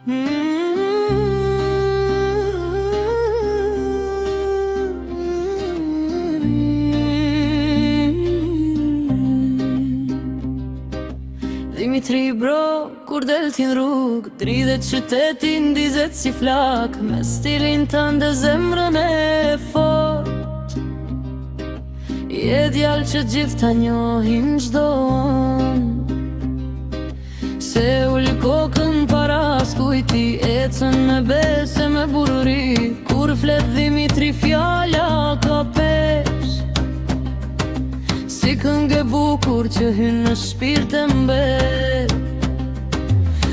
Dimitri bro, kur del t'in rrug, dridhet qytetin, dizet si flak, me stilin tënde zemrën e fort. Je djallë që gjithta njohin çdo on, se ull kokën para skujti, ecën me bes e me bururi. Kur flet Dimitri fjalla ka pesh, si këngë e bukur që hyn në shpirt e mbet.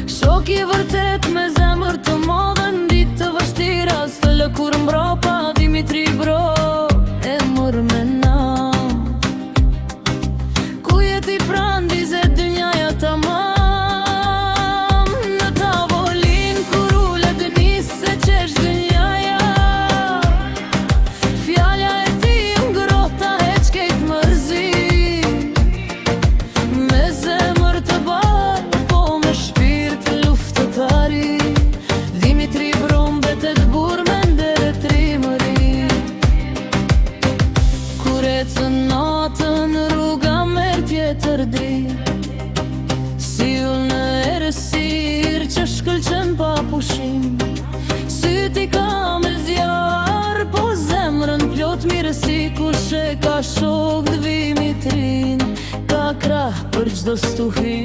Shok i vërtet me zemër të modën, ditë të vështira s'të lë kur mbrapa. Dimitri bro e mër me nam, ku jeti pran dizet dynjaja tamam. Në tavolin kur ullet nis se qesh dynjaja, fjalla e ti ngrota heq kejt mërzi. Me zemër të barë, po me shpirt luftëtari. Dimitri bro mbetet burr me ndere trimëri. Kur ecën natën rruga merr tjetër dritë, si ull në errësirë që shkëlqen pa pushim. Syti ka me zjarë, po zemrën plot mirësi. Kush e ka shok Dimitrin, ka krah për çdo stuhi.